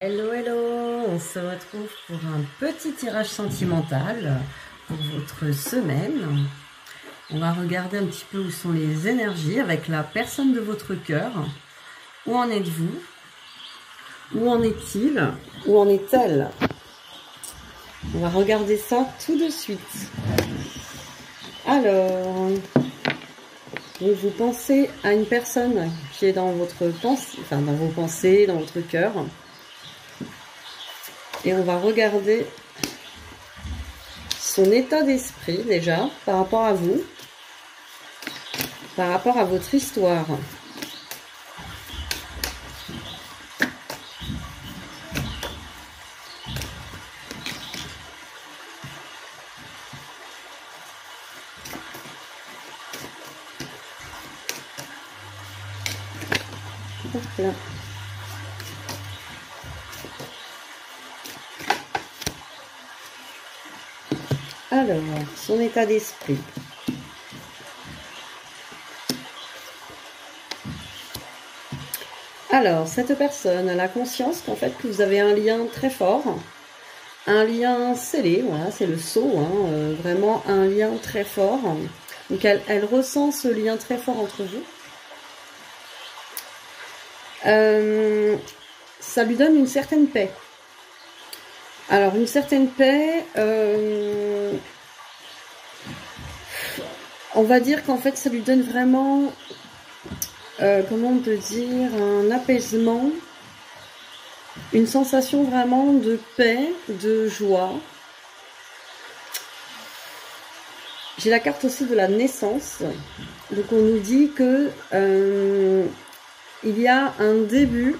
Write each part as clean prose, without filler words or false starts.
Hello, hello, on se retrouve pour un petit tirage sentimental pour votre semaine. On va regarder un petit peu où sont les énergies avec la personne de votre cœur. Où en êtes-vous? Où en est-il? Où en est-elle? On va regarder ça tout de suite. Alors, donc vous pensez à une personne qui est dans votre pensée, enfin dans vos pensées, dans votre cœur. Et on va regarder son état d'esprit déjà par rapport à vous, par rapport à votre histoire. Voilà. Alors, son état d'esprit. Alors, cette personne a la conscience qu'en fait, que vous avez un lien très fort, un lien scellé, voilà, c'est le sceau, hein, vraiment un lien très fort. Donc, elle ressent ce lien très fort entre vous. Ça lui donne une certaine paix. Alors, une certaine paix, on va dire qu'en fait, ça lui donne vraiment, comment on peut dire, un apaisement, une sensation vraiment de paix, de joie. J'ai la carte aussi de la naissance. Donc, on nous dit que il y a un début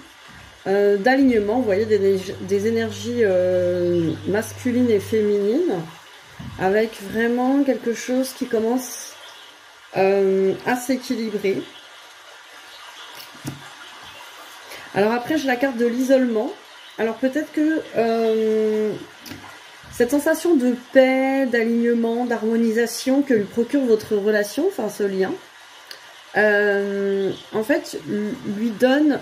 d'alignement, vous voyez, des énergies masculines et féminines, avec vraiment quelque chose qui commence à s'équilibrer. Alors après, j'ai la carte de l'isolement. Alors peut-être que cette sensation de paix, d'alignement, d'harmonisation que lui procure votre relation, enfin ce lien, en fait, lui donne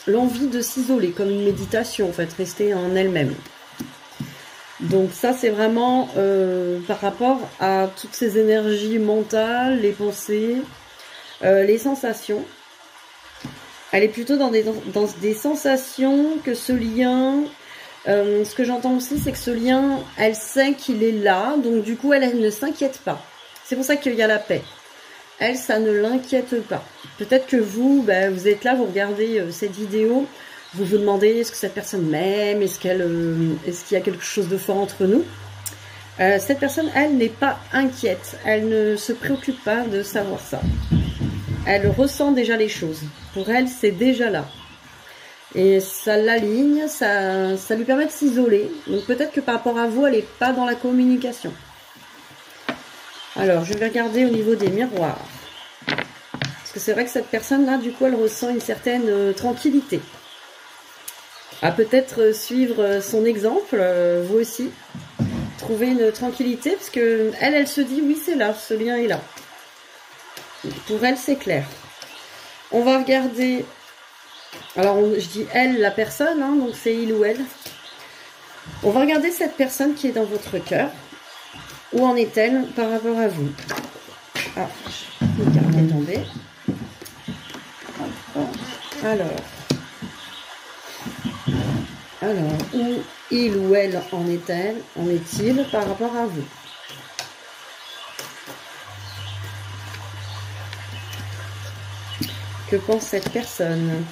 l'envie de s'isoler, comme une méditation, en fait, rester en elle-même. Donc ça, c'est vraiment par rapport à toutes ces énergies mentales, les pensées, les sensations. Elle est plutôt dans des sensations que ce lien... ce que j'entends aussi, c'est que ce lien, elle sait qu'il est là, donc du coup, elle ne s'inquiète pas. C'est pour ça qu'il y a la paix. Elle, ça ne l'inquiète pas. Peut-être que vous, ben, vous êtes là, vous regardez cette vidéo, vous vous demandez est-ce que cette personne m'aime, est-ce qu'il y a quelque chose de fort entre nous. Cette personne, elle, n'est pas inquiète. Elle ne se préoccupe pas de savoir ça. Elle ressent déjà les choses. Pour elle, c'est déjà là. Et ça l'aligne, ça lui permet de s'isoler. Donc peut-être que par rapport à vous, elle n'est pas dans la communication. Alors, je vais regarder au niveau des miroirs. Parce que c'est vrai que cette personne-là, du coup, elle ressent une certaine tranquillité. À peut-être suivre son exemple, vous aussi. Trouver une tranquillité, parce que elle se dit, oui, c'est là, ce lien est là. Pour elle, c'est clair. On va regarder... Alors, je dis elle, la personne, hein, donc c'est il ou elle. On va regarder cette personne qui est dans votre cœur. Où en est-elle par rapport à vous? Ah, une carte est tombée. Alors, où il ou elle en est-elle? En est-il par rapport à vous? Que pense cette personne?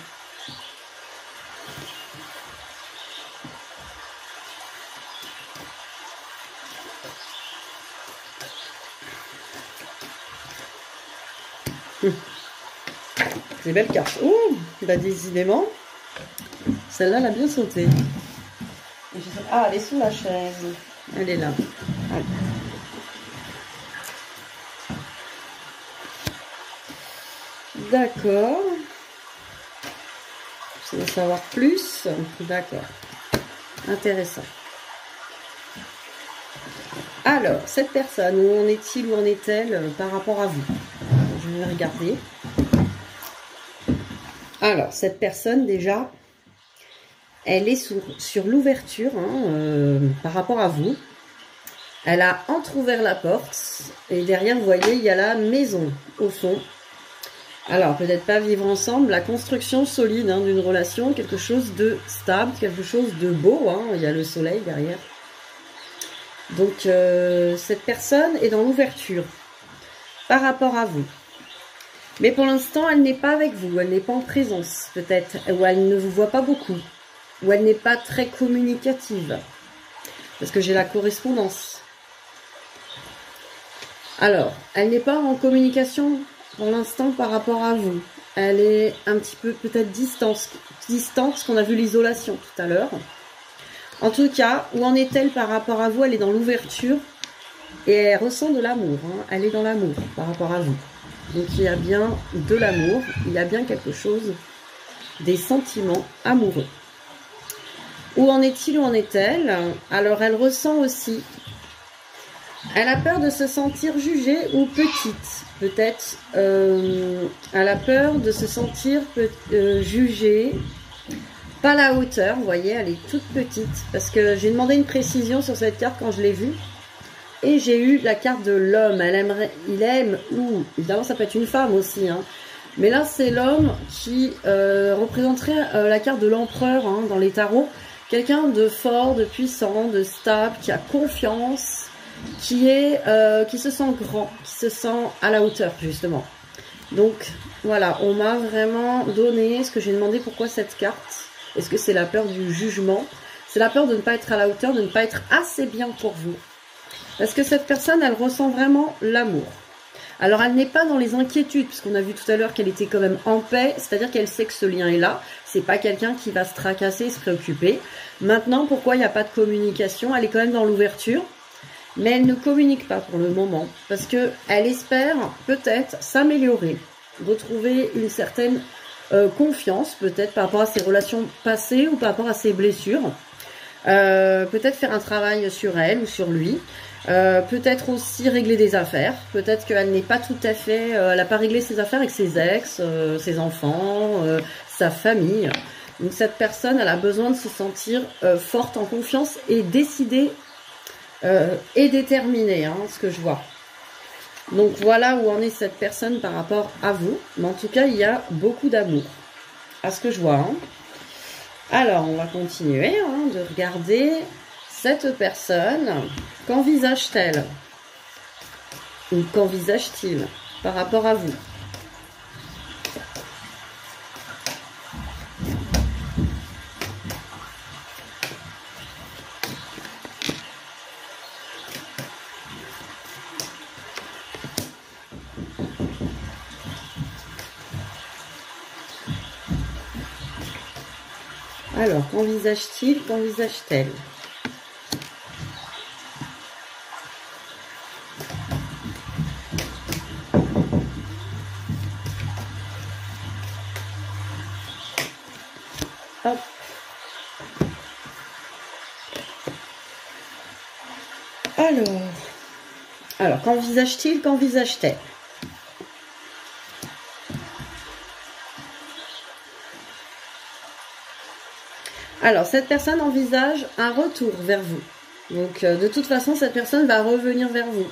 C'est belle carte. Ouh, bah décidément, celle-là, elle a bien sauté. Ah, elle est sous la chaise. Elle est là. Allez. D'accord. Je veux savoir plus. D'accord. Intéressant. Alors, cette personne, où en est-il, où en est-elle par rapport à vous? Je vais regarder. Alors, cette personne, déjà, elle est sur l'ouverture par rapport à vous. Elle a entrouvert la porte et derrière, vous voyez, il y a la maison au fond. Alors, peut-être pas vivre ensemble, la construction solide d'une relation, quelque chose de stable, quelque chose de beau. Il y a le soleil derrière. Donc, cette personne est dans l'ouverture par rapport à vous. Mais pour l'instant, elle n'est pas avec vous, elle n'est pas en présence, peut-être, ou elle ne vous voit pas beaucoup, ou elle n'est pas très communicative, parce que j'ai la correspondance. Alors, elle n'est pas en communication pour l'instant par rapport à vous. Elle est un petit peu peut-être distante, parce qu'on a vu l'isolation tout à l'heure. En tout cas, où en est-elle par rapport à vous? Elle est dans l'ouverture et elle ressent de l'amour. Elle est dans l'amour par rapport à vous. Donc il y a bien de l'amour, il y a bien quelque chose, des sentiments amoureux. Où en est-il, où en est-elle? Alors elle ressent aussi, elle a peur de se sentir jugée ou petite. Peut-être, elle a peur de se sentir jugée, pas à la hauteur, vous voyez, elle est toute petite. Parce que j'ai demandé une précision sur cette carte quand je l'ai vue. Et j'ai eu la carte de l'homme. Il aime, ou évidemment ça peut être une femme aussi. Mais là c'est l'homme qui représenterait la carte de l'empereur dans les tarots. Quelqu'un de fort, de puissant, de stable, qui a confiance, qui se sent grand, qui se sent à la hauteur justement. Donc voilà, on m'a vraiment donné ce que j'ai demandé. Pourquoi cette carte? Est-ce que c'est la peur du jugement? C'est la peur de ne pas être à la hauteur, de ne pas être assez bien pour vous. Parce que cette personne, elle ressent vraiment l'amour. Alors, elle n'est pas dans les inquiétudes, puisqu'on a vu tout à l'heure qu'elle était quand même en paix, c'est-à-dire qu'elle sait que ce lien est là. C'est pas quelqu'un qui va se tracasser, se préoccuper. Maintenant, pourquoi il n'y a pas de communication? Elle est quand même dans l'ouverture, mais elle ne communique pas pour le moment, parce que elle espère peut-être s'améliorer, retrouver une certaine confiance, peut-être par rapport à ses relations passées ou par rapport à ses blessures. Peut-être faire un travail sur elle ou sur lui. Peut-être aussi régler des affaires. Peut-être qu'elle n'est pas tout à fait... elle n'a pas réglé ses affaires avec ses ex, ses enfants, sa famille. Donc cette personne, elle a besoin de se sentir forte, en confiance et décidée et déterminée, ce que je vois. Donc voilà où en est cette personne par rapport à vous. Mais en tout cas, il y a beaucoup d'amour, à ce que je vois. Alors, on va continuer de regarder cette personne. Qu'envisage-t-elle? Ou qu'envisage-t-il par rapport à vous? Alors, qu'envisage-t-il? Qu'envisage-t-elle? Hop. Alors, qu'envisage-t-il? Qu'envisage-t-elle? Alors, cette personne envisage un retour vers vous. Donc, de toute façon, cette personne va revenir vers vous,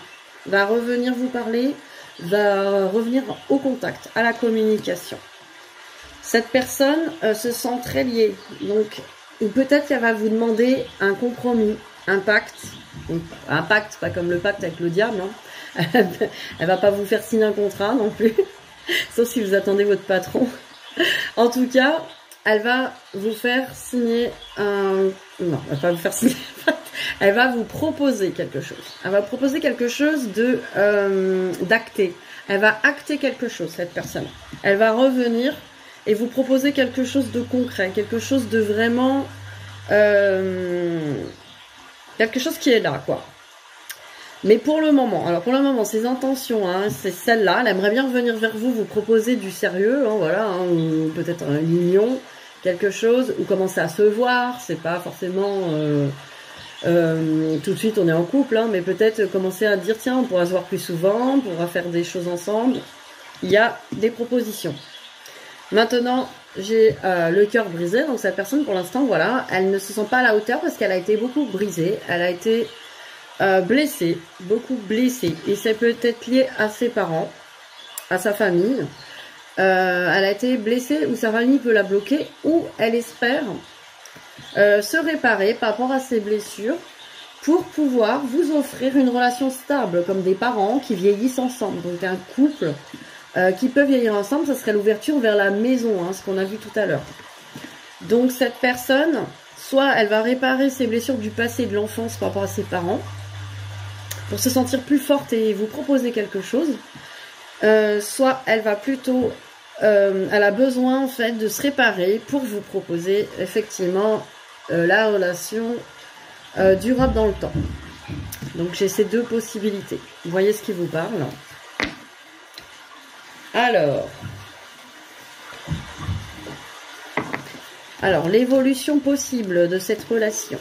va revenir vous parler, va revenir au contact, à la communication. Cette personne se sent très liée. Donc, ou peut-être qu'elle va vous demander un compromis, un pacte. Donc, un pacte, pas comme le pacte avec le diable. Elle va pas vous faire signer un contrat non plus. Sauf si vous attendez votre patron. En tout cas... elle va vous faire signer un... Non, elle va pas vous faire signer... elle va vous proposer quelque chose. Elle va proposer quelque chose d'acté. Elle va acter quelque chose, cette personne. Elle va revenir et vous proposer quelque chose de concret, quelque chose de vraiment... quelque chose qui est là, quoi. Mais pour le moment, ses intentions, c'est celle-là. Elle aimerait bien revenir vers vous, vous proposer du sérieux, ou peut-être une union, quelque chose, ou commencer à se voir. C'est pas forcément tout de suite on est en couple, mais peut-être commencer à dire tiens, on pourra se voir plus souvent, on pourra faire des choses ensemble. Il y a des propositions. Maintenant, j'ai le cœur brisé. Donc cette personne, pour l'instant, voilà, elle ne se sent pas à la hauteur parce qu'elle a été beaucoup brisée. Elle a été blessée, beaucoup blessée. Et c'est peut-être lié à ses parents, à sa famille. Elle a été blessée ou sa famille peut la bloquer, ou elle espère se réparer par rapport à ses blessures pour pouvoir vous offrir une relation stable, comme des parents qui vieillissent ensemble. Donc un couple qui peut vieillir ensemble, ça serait l'ouverture vers la maison, hein, ce qu'on a vu tout à l'heure. Donc cette personne, soit elle va réparer ses blessures du passé, de l'enfance par rapport à ses parents, pour se sentir plus forte et vous proposer quelque chose, soit elle va plutôt, elle a besoin en fait de se réparer pour vous proposer effectivement la relation durable dans le temps. Donc j'ai ces deux possibilités. Vous voyez ce qui vous parle. Alors l'évolution possible de cette relation.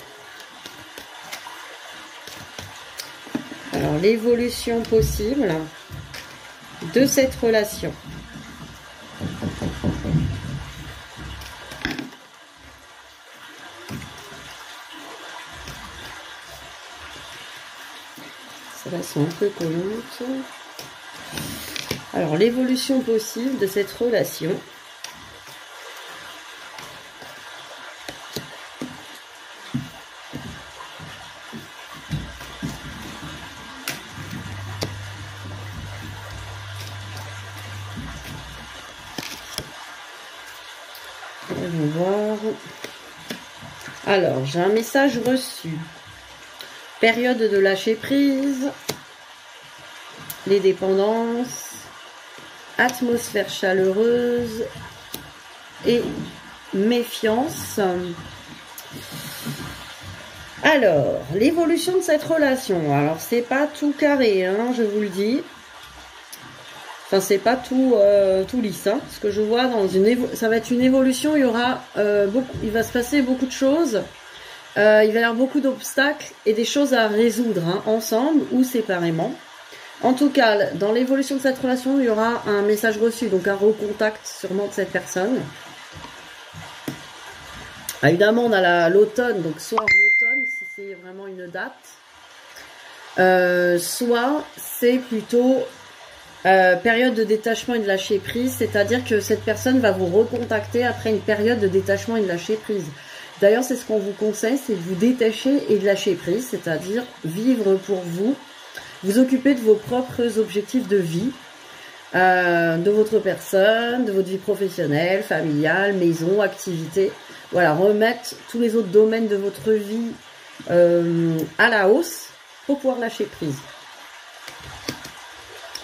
Alors l'évolution possible de cette relation. Celles-là sont un peu collantes. Alors, l'évolution possible de cette relation. Voyons voir. Alors, j'ai un message reçu. Période de lâcher prise. Les dépendances. Atmosphère chaleureuse et méfiance. Alors, l'évolution de cette relation. Alors, c'est pas tout carré, hein, je vous le dis. Enfin, c'est pas tout lisse. Hein, ce que je vois dans ça va être une évolution. Il y aura il va se passer beaucoup de choses. Il va y avoir beaucoup d'obstacles et des choses à résoudre, hein, ensemble ou séparément. En tout cas, dans l'évolution de cette relation, il y aura un message reçu, donc un recontact sûrement de cette personne. Évidemment, on a l'automne, donc soit en automne, si c'est vraiment une date, soit c'est plutôt période de détachement et de lâcher prise, c'est-à-dire que cette personne va vous recontacter après une période de détachement et de lâcher prise. D'ailleurs, c'est ce qu'on vous conseille, c'est de vous détacher et de lâcher prise, c'est-à-dire vivre pour vous. Vous occupez de vos propres objectifs de vie, de votre personne, de votre vie professionnelle, familiale, maison, activité. Voilà, remettre tous les autres domaines de votre vie à la hausse pour pouvoir lâcher prise.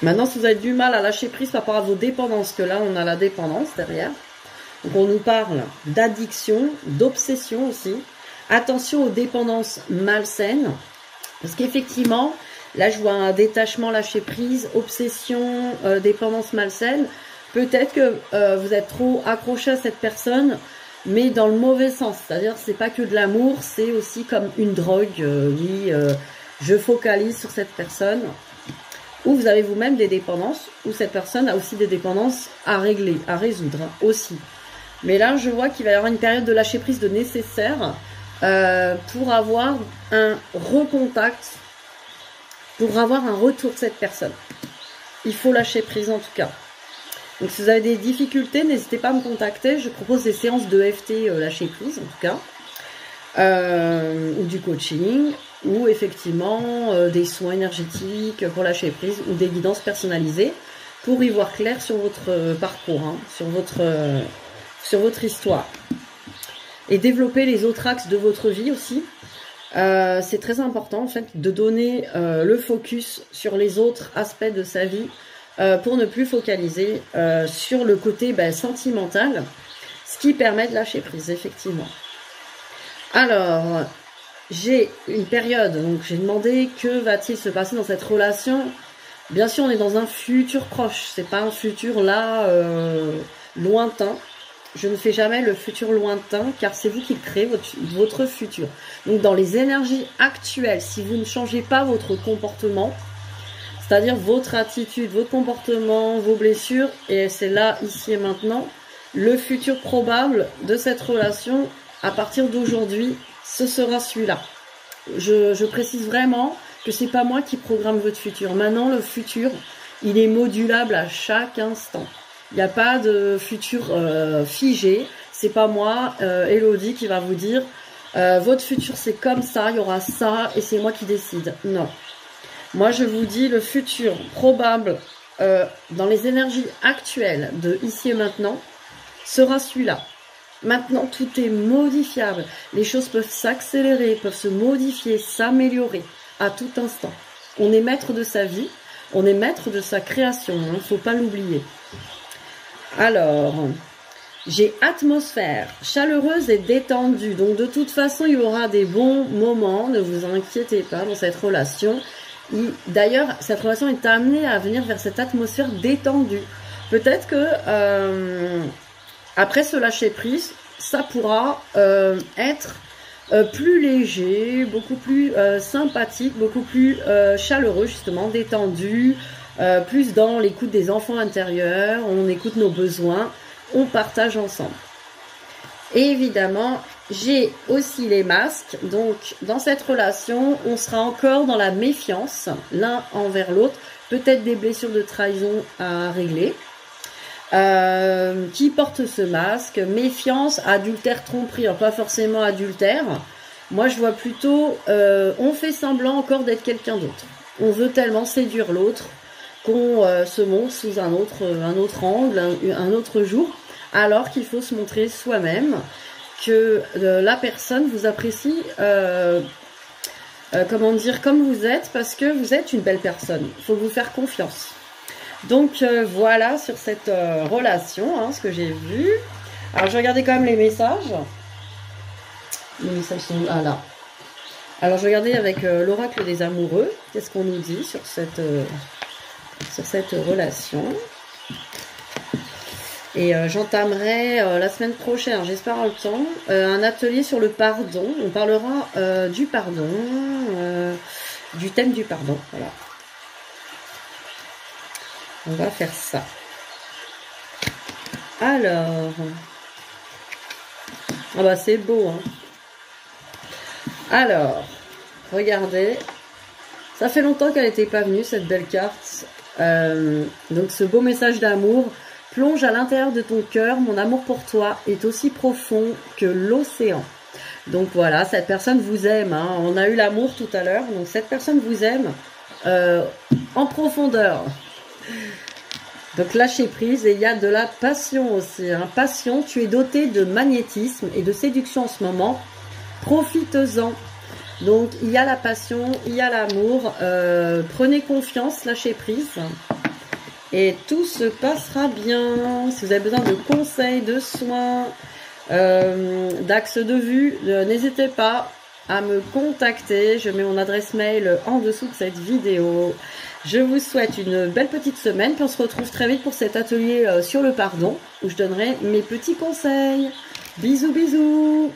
Maintenant, si vous avez du mal à lâcher prise par rapport à vos dépendances, que là, on a la dépendance derrière. Donc, on nous parle d'addiction, d'obsession aussi. Attention aux dépendances malsaines, parce qu'effectivement... Là, je vois un détachement, lâcher prise, obsession, dépendance malsaine. Peut-être que vous êtes trop accroché à cette personne, mais dans le mauvais sens. C'est-à-dire, c'est pas que de l'amour, c'est aussi comme une drogue. Oui, je focalise sur cette personne. Ou vous avez vous-même des dépendances, ou cette personne a aussi des dépendances à régler, à résoudre, hein, aussi. Mais là, je vois qu'il va y avoir une période de lâcher prise de nécessaire pour avoir un recontact, pour avoir un retour de cette personne. Il faut lâcher prise en tout cas. Donc si vous avez des difficultés, n'hésitez pas à me contacter. Je propose des séances de FT lâcher prise en tout cas. Ou du coaching. Ou effectivement des soins énergétiques pour lâcher prise. Ou des guidances personnalisées. Pour y voir clair sur votre parcours. Hein, sur votre histoire. Et développer les autres axes de votre vie aussi. C'est très important en fait de donner le focus sur les autres aspects de sa vie pour ne plus focaliser sur le côté sentimental, ce qui permet de lâcher prise effectivement. Alors j'ai une période, donc j'ai demandé que va-t-il se passer dans cette relation. Bien sûr on est dans un futur proche, c'est pas un futur là lointain. Je ne fais jamais le futur lointain car c'est vous qui créez votre futur. Donc dans les énergies actuelles, si vous ne changez pas votre comportement, c'est-à-dire votre attitude, votre comportement, vos blessures, et c'est là, ici et maintenant, le futur probable de cette relation à partir d'aujourd'hui, ce sera celui-là. Je précise vraiment que c'est pas moi qui programme votre futur. Maintenant, le futur, il est modulable à chaque instant. Il n'y a pas de futur figé. C'est pas moi, Elodie, qui va vous dire votre futur c'est comme ça, il y aura ça et c'est moi qui décide. Non. Moi, je vous dis le futur probable dans les énergies actuelles de ici et maintenant sera celui-là. Maintenant, tout est modifiable. Les choses peuvent s'accélérer, peuvent se modifier, s'améliorer à tout instant. On est maître de sa vie, on est maître de sa création, il ne faut pas l'oublier. Alors, j'ai atmosphère chaleureuse et détendue. Donc, de toute façon, il y aura des bons moments, ne vous inquiétez pas dans cette relation. D'ailleurs, cette relation est amenée à venir vers cette atmosphère détendue. Peut-être que après ce lâcher prise, ça pourra être plus léger, beaucoup plus sympathique, beaucoup plus chaleureux justement, détendu, plus dans l'écoute des enfants intérieurs, on écoute nos besoins, on partage ensemble. Et évidemment, j'ai aussi les masques, donc dans cette relation, on sera encore dans la méfiance l'un envers l'autre, peut-être des blessures de trahison à régler. Qui porte ce masque, méfiance, adultère, tromperie, alors pas forcément adultère. Moi je vois plutôt on fait semblant encore d'être quelqu'un d'autre, on veut tellement séduire l'autre qu'on se montre sous un autre angle, un autre jour, alors qu'il faut se montrer soi-même, que la personne vous apprécie comment dire, comme vous êtes, parce que vous êtes une belle personne, il faut vous faire confiance. Donc voilà sur cette relation, hein, ce que j'ai vu. Alors je regardais quand même les messages. Les messages sont là. Alors je regardais avec l'oracle des amoureux, qu'est-ce qu'on nous dit sur cette relation. Et j'entamerai la semaine prochaine, j'espère le temps, un atelier sur le pardon. On parlera du pardon, du thème du pardon, voilà. On va faire ça. Alors. Ah bah c'est beau, hein. Alors, regardez. Ça fait longtemps qu'elle n'était pas venue, cette belle carte. Donc ce beau message d'amour. Plonge à l'intérieur de ton cœur, mon amour pour toi est aussi profond que l'océan. Donc voilà, cette personne vous aime, hein. On a eu l'amour tout à l'heure, donc cette personne vous aime en profondeur. Donc lâcher prise, et il y a de la passion aussi. Hein. Passion, tu es doté de magnétisme et de séduction en ce moment. Profites-en. Donc il y a la passion, il y a l'amour. Prenez confiance, lâchez prise. Et tout se passera bien. Si vous avez besoin de conseils, de soins, d'axes de vue, n'hésitez pas à me contacter. Je mets mon adresse mail en dessous de cette vidéo. Je vous souhaite une belle petite semaine, puis on se retrouve très vite pour cet atelier sur le pardon, où je donnerai mes petits conseils. Bisous, bisous!